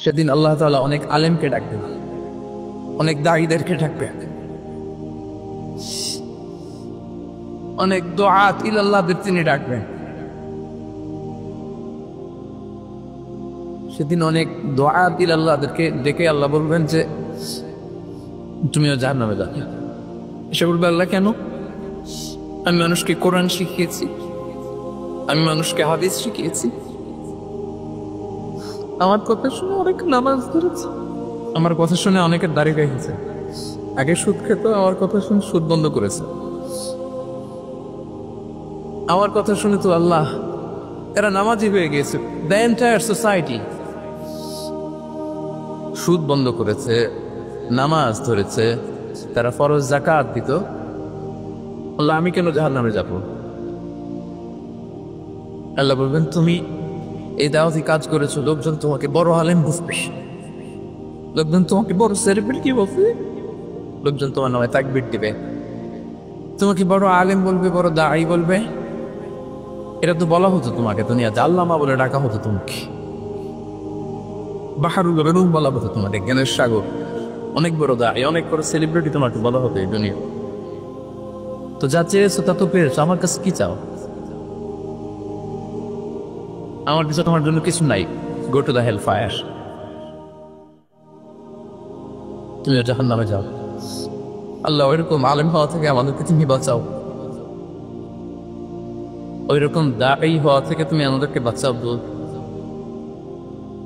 সেদিন আল্লাহ তাআলা অনেক আলেমকে ডাকবেন, অনেক দাঈদেরকে ডাকবেন, অনেক দুআত ইলাল্লাহদের তিনি ডাকবেন। সেদিন অনেক দুআত ইলাল্লাহদেরকে ডেকে আল্লাহ বলবেন যে তুমিও জাহান্নামে যাও। সে বলবে আল্লাহ কেন? আমি মানুষকে কোরআন শিখিয়েছি, আমি মানুষকে হাদিস শিখিয়েছি, আমার কথা শুনে অনেক নামাজ ধরেছে, আমার কথা শুনে অনেকের দাড়ি রেখেছে, আগে সুদ খেত, আমার কথা শুনে সুদ বন্ধ করেছে, আমার কথা শুনে তো আল্লাহ এরা নামাজি হয়ে গিয়েছে। দ্য এন্টায়ার সোসাইটি সুদ বন্ধ করেছে, নামাজ ধরেছে, তারা ফরজ যাকাত দিত। আল্লাহ আমি কেন জাহান্নামে যাব? আল্লাহ বলবেন তুমি এই দাওয়াতি কাজ করেছো, লোকজন তোমাকে বড় আলেম বুঝবে, লোকজন তোমাকে বড় সেলিব্রিটি বলবে, লোকজন তোমার নামে তাকবীর দিবে, তোমাকে বড় আলেম বলবে, বড় দাঈ বলবে। এটা তো বলা হতো তোমাকে দুনিয়াতে, আল্লামা বলে ডাকা হতো তোমাকে, বাহারুল উলুম বলা হতো তোমাকে, জ্ঞানের সাগর, অনেক বড় দাঈ, অনেক বড় সেলিব্রিটি তোমাকে বলা হতো এই দুনিয়া। তো যা চেয়েছো তা তো পেয়েছো, আমার কাছে কি চাও? আমার কাছে তোমার জন্য কিছু নাই। Go to the hell fire, তুমি জাহান্নামে যাও। আল্লাহ ওইরকম আলেম হওয়া থেকে আমাদেরকে তুমি বাঁচাও, ওইরকম দাঈ হওয়া থেকে তুমি আমাদেরকে বাঁচাও।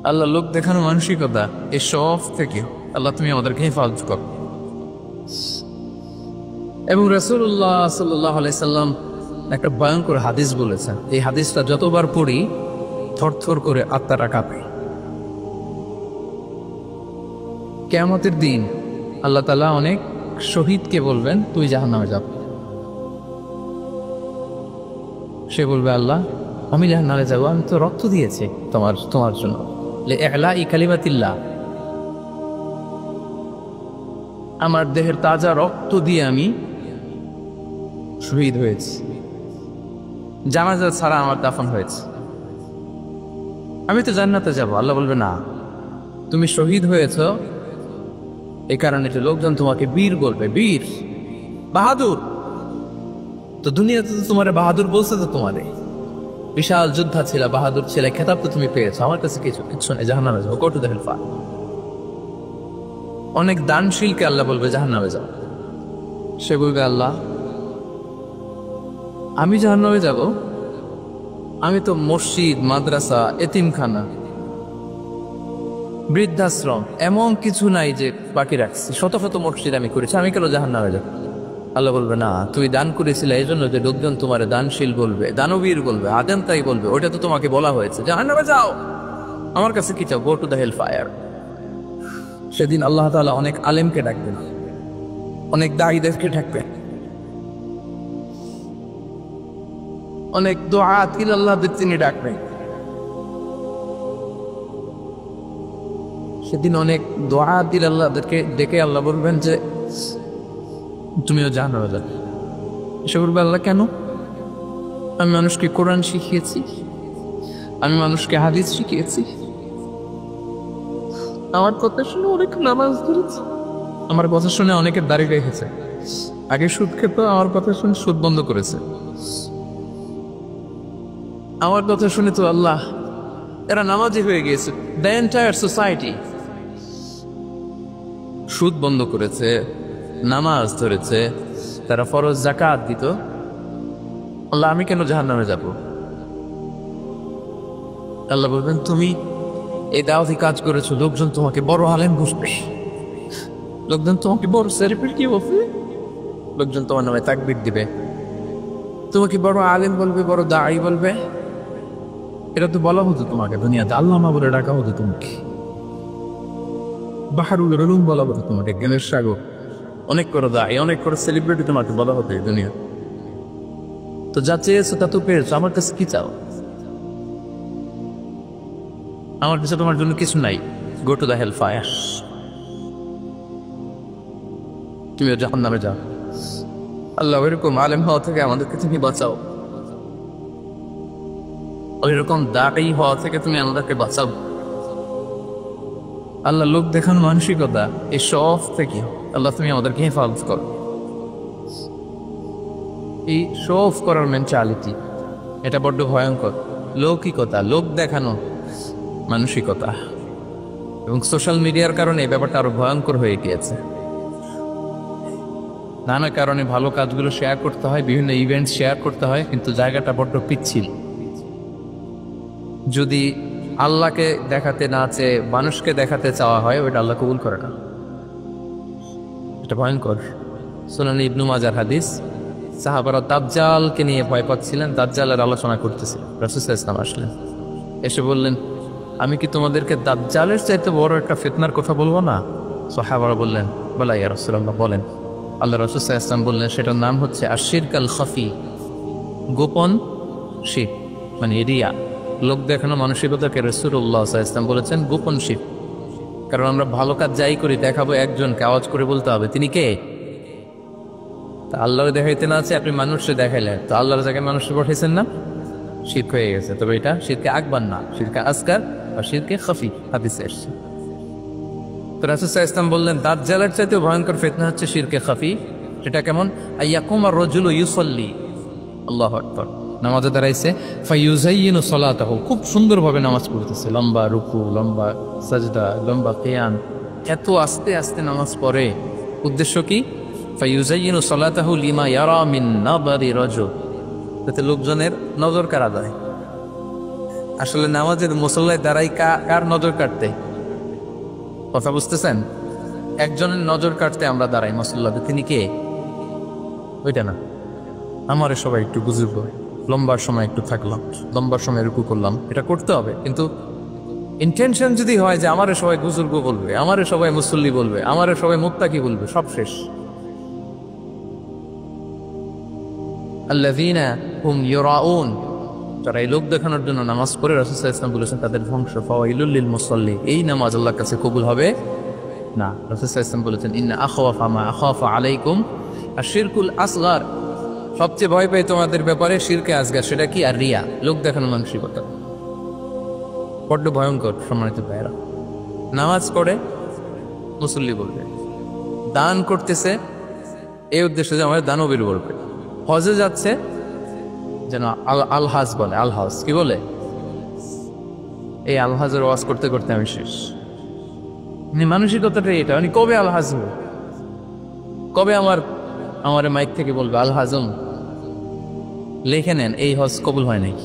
আল্লাহ লোক দেখানো মানসিকতা এসব থেকে আল্লাহ তুমি আমাদেরকে হেফাজত করো। এবং রাসূলুল্লাহ সাল্লাল্লাহু আলাইহি সাল্লাম একটা ভয়ঙ্কর হাদিস বলেছেন, এই হাদিসটা যতবার পড়ি থরথর করে আত্মাটা কাঁপে। কিয়ামতের দিন আল্লাহ তাআলা অনেক শহীদকে বলবেন তুই জাহান্নামে যাব। সে বলবে আল্লাহ আমি জাহান্নামে যাব, আমি তো রক্ত দিয়েছি তোমার জন্য, লিইলাই কালিমাতিল্লাহ, আমার দেহের তাজা রক্ত দিয়ে আমি শহীদ হয়েছি, জানাজা ছাড়া আমার দাফন হয়েছে, আমি তো জান্নাতে যাব। আল্লাহ বলবে না, তুমি শহীদ হয়েছ এই কারণে যে লোকজন তোমাকে বীর বলবে, বীর, বাহাদুর। তো দুনিয়াতে তো তোমার বাহাদুর বলছে, তো তোমারে বিশাল যোদ্ধা ছিল, বাহাদুর ছিল, খেতাব তো তুমি পেয়েছো, আমার কাছে কিচ্ছু নেই, জাহান্নামে যাও, go to the hell fire. অনেক দানশীলকে আল্লাহ বলবে জাহান্নামে যাও। সে বলবে আল্লাহ আমি জাহান্নামে যাব, আমি তো মসজিদ, মাদ্রাসা, এতিমখানা, বৃদ্ধাশ্রম এমন কিছু নাই যে বাকি রাখছি, শত শত মসজিদ আমি করেছি, আমি কেন জাহান্নামে যাব? আল্লাহ বলবে না, তুই দান করেছিলে এই জন্য যে লোকজন তোমার দানশীল বলবে, দানবীর বলবে, আদেম তাই বলবে, ওইটা তো তোমাকে বলা হয়েছে, জাহান্নামে যাও, আমার কাছে কি চাও? Go to the hell fire. সেদিন আল্লাহ তাআলা অনেক আলেমকে ডাকবেন, অনেক দাঈদেরকে ডাকবেন, অনেক দুআত ইলাল্লাহদের তিনি ডাকবেন। সেদিন অনেক দুআত ইলাল্লাহদেরকে ডেকে আল্লাহ বলবেন যে তুমিও জাহান্নামে যাও। সে বলবে আল্লাহ কেন? আমি মানুষকে কোরআন শিখিয়েছি, আমি মানুষকে হাদিস শিখিয়েছি, আমার কথা শুনে অনেক নামাজ ধরেছে, আমার কথা শুনে অনেকের দাড়ি রেখেছে, আগে সুদ খেত, আমার কথা শুনে সুদ বন্ধ করেছে, আমার কথা শুনে তো আল্লাহ এরা নামাজি হয়ে গিয়েছে। দ্য এন্টায়ার সোসাইটি সুদ বন্ধ করেছে, নামাজ ধরেছে, তারা ফরজ যাকাত দিত। আল্লাহ আমি কেন জাহান্নামে যাব? আল্লাহ বলবেন তুমি এই দাওয়াতি কাজ করেছো, লোকজন তোমাকে বড় আলেম বুঝবে, লোকজন তোমাকে বড় সেলিব্রিটি বলবে, লোকজন তোমার নামে তাকবীর দিবে, তোমাকে বড় আলেম বলবে, বড় দাঈ বলবে। এটা তো বলা হতো তোমাকে দুনিয়াতে, আল্লামা বলে ডাকা হতো তোমাকে, বাহারুল উলুম বলা হতো তোমাকে, জ্ঞানের সাগর, অনেক বড় দাঈ, অনেক বড় সেলিব্রিটি তোমাকে বলা হতো এই দুনিয়া। তো যা চেয়েছো তা তো পেয়েছো, আমার কাছে কি চাও? আমার কাছে তোমার জন্য কিছু নাই। Go to the hell fire, তুমি জাহান্নামে যাও। আল্লাহ ওইরকম আলেম হওয়া থেকে আমাদেরকে তুমি বাঁচাও, ওইরকম দাঈ হওয়া থেকে তুমি আমাদেরকে বাঁচাও। আল্লাহ লোক দেখানো মানসিকতা, এই সব থেকে আল্লাহ তুমি আমাদেরকে হেফাজত করো। এই শো অফ করার মেন্টালিটি, এটা বড্ড ভয়ঙ্কর। লৌকিকতা, লোক দেখানো মানসিকতা, এবং সোশ্যাল মিডিয়ার কারণে এই ব্যাপারটা আরো ভয়ঙ্কর হয়ে গিয়েছে। নানা কারণে ভালো কাজগুলো শেয়ার করতে হয়, বিভিন্ন ইভেন্ট শেয়ার করতে হয়, কিন্তু জায়গাটা বড্ড পিচ্ছিল। যদি আল্লাহকে দেখাতে না চেয়ে মানুষকে দেখাতে চাওয়া হয়, ওইটা আল্লাহ কবুল করে না। এটা ভয়ঙ্কর। সুনান ইবনু মাজার হাদিস, সাহাবারা দাজ্জালকে নিয়ে ভয় পাচ্ছিলেন, দাজ্জালের আলোচনা করতেছিলেন। রাসূল সাল্লাল্লাহু আলাইহি ওয়াসাল্লাম আসলেন, এসে বললেন, আমি কি তোমাদেরকে দাজ্জালের চাইতে বড় একটা ফিতনার কথা বলবো না? সাহাবারা বললেন, বলা ইয়া রাসূলুল্লাহ, বলেন। আল্লাহ রাসূল সাল্লাল্লাহু আলাইহি ওয়াসাল্লাম বললেন, সেটার নাম হচ্ছে আশিরক আল খাফি, গোপন শিরক, মানে রিয়া। লোক দেখানো মানসিকতাকে রাসূলুল্লাহ সাল্লাল্লাহু আলাইহি ওয়াসাল্লাম বলেছেন গোপন শিরক। কারণ আমরা ভালো কাজ যাই করি, দেখাবো একজনকে, আওয়াজ করে বলতে হবে তিনি কে। তা আল্লাহর দেখাইতে না আছে, আপনি মানুষকে দেখাইলেন, তো আল্লাহর জায়গায় মানুষকে পাঠাইছেন না, শিরক হয়ে গেছে। তবে এটা শিরকে আকবার না, শিরকে আসগার বা শিরকে খাফি হাদিসে এসেছে। তো রাসূল সাল্লাল্লাহু আলাইহি ওয়াসাল্লাম বললেন, দাজ্জালের চাইতেও ভয়ঙ্কর ফিতনা হচ্ছে শিরকে খাফি। সেটা কেমন? আইয়াকুম আর রাজুলু ইউসাল্লি, আল্লাহু আকবার, নামাজে দাঁড়াইছে, ফায়ুযায়্যিনু সালাতাহু, খুব সুন্দরভাবে নামাজ পড়তেছে, লম্বা রুকু, লম্বা সাজদা, লম্বা কিয়াম, এত আস্তে আস্তে নামাজ পড়ে। উদ্দেশ্য কি? ফায়ুযায়্যিনু সালাতাহু লিমা ইয়ারা মিন নাযারি রাজুল, যাতে লোকজনের নজর কাড়া যায়। আসলে নামাজের মুসল্লায় দাঁড়াই কার নজর কাটতে? কথা বুঝতেছেন? একজনের নজর কাটতে আমরা দাঁড়াই মুসল্লাতে, তিনি কে? ওইটা না, আমারে সবাই একটু বুঝুক, লম্বার সময় একটু থাকলাম, লম্বার সময় রুকু করলাম, এটা করতে হবে। কিন্তু ইন্টেনশন যদি হয় যে আমারে সবাই বুজুর্গ বলবে, আমারে সবাই মুসল্লি বলবে, আমারে সবাই মুত্তাকি বলবে, সব শেষ। আল্লাযীনা হুম ইউরাউন, যারা এই লোক দেখানোর জন্য নামাজ পড়ে, রাসূল সাল্লাল্লাহু আলাইহি ওয়াসাল্লাম বলেছেন তাদের ধ্বংস। ফাওয়াইলুল লিল মুসাল্লি, এই নামাজ আল্লাহর কাছে কবুল হবে না। রাসূল সাল্লাল্লাহু আলাইহি ওয়াসাল্লাম বলেছেন, ইন্না আখাওয়াফা মা আখাফা আলাইকুম আশিরকুল আসগার, সবচেয়ে ভয় পাই তোমাদের ব্যাপারে শিরকে আসগার। সেটা কি? আর রিয়া, লোক দেখানো মানসিকতা, বড্ড ভয়ঙ্কর। সম্মানিত ভাইরা, নামাজ পড়ে মুসল্লি বলবে, দান করতেছে এই উদ্দেশ্যে যে আমার দানবীর বলবে, হজে যাচ্ছে যেন আলহাজ বলে, আলহাজ কি বলে? এই আলহাজের ওয়াজ করতে করতে আমি শেষ। মানসিকতাটা এটা, মানে কবে আলহাজ হবে, কবে আমার মাইক থেকে বলবে আলহাজম লিখে নেন, এই হজ কবুল হয় নাই,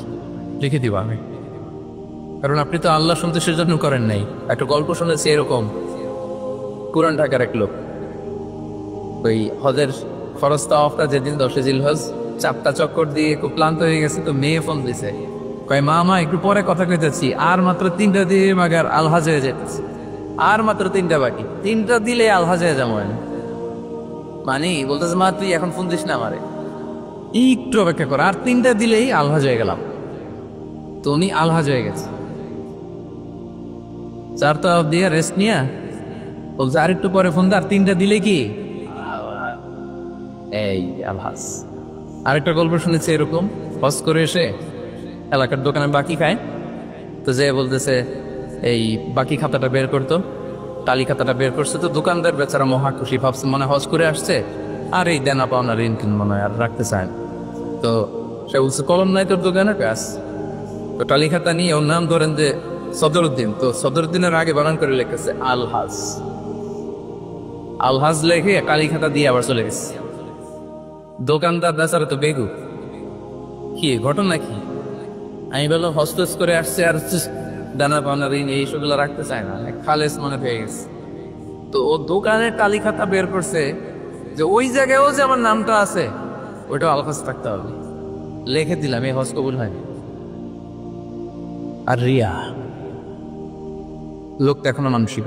লিখে দিব আমি। কারণ আপনি তো আল্লাহ সন্তোষের জন্য করেন নাই। একটা গল্প শুনেছি এরকম, পুরান ঢাকার এক লোক, ওই হজের ফরজ তাওয়াফটা যেদিন 10 জিলহজ, 4টা চক্কর দিয়ে খুব ক্লান্ত হয়ে গেছে। তো মেয়ে ফোন দিছে, কয় মা একটু পরে কথা কইতেছি, আর মাত্র 3টা দিয়ে মাগার আলহাজ হয়ে যেতেছে, আর মাত্র 3টা বাকি, 3টা দিলে আলহাজ হয়ে যাবো। মানে বলতেছে, মা তুই এখন ফোন দিস না আমারে, একটু অপেক্ষা কর, আর 3টা দিলেই আলহাজ হয়ে গেলাম। তো উনি আলহাজ হয়ে গেছে, 4টা দিয়ে রেস্ট নিয়ে বলছে আর একটু পরে ফোন দে, আর 3টা দিলে কি এই আলহাজ। আরেকটা গল্প শুনেছি এরকম, হজ করে এসে এলাকার দোকানে বাকি খায়, তো যে বলতেছে এই বাকি খাতাটা বের করতো, টালি খাতাটা বের করছে। তো দোকানদার বেচারা মহা খুশি, ভাবছে মনে হজ করে আসছে, আর এই দেনা পাওনা ঋণ কিন মনে হয় আর রাখতে চায়। তো সে বলছে কলম নাই তোর দোকানে? ব্যাস, তো টালি খাতা নিয়ে ওর নাম ধরেন যে সদরুদ্দিন, তো সদরুদ্দিনের আগে বানান করে লিখেছে আলহাজ। আলহাজ লেখে কালি খাতা দিয়ে আবার চলে গেছে। দোকানদার বেচারা তো বেগু, কি ঘটনা কি? আমি বললাম হস্টেস করে আসছে আর দানা পাওনা ঋণ এইসবগুলো রাখতে চায় না, খালেস মনে পেয়ে গেছে। তো ও দোকানের কালি খাতা বের করছে যে ওই জায়গায়ও যে আমার নামটা আছে ওইটাও আলহাজ থাকতে হবে, লিখে দিলাম, এই হজ কবুল হয়নি। আর রিয়া, লোক এখনো মানসিক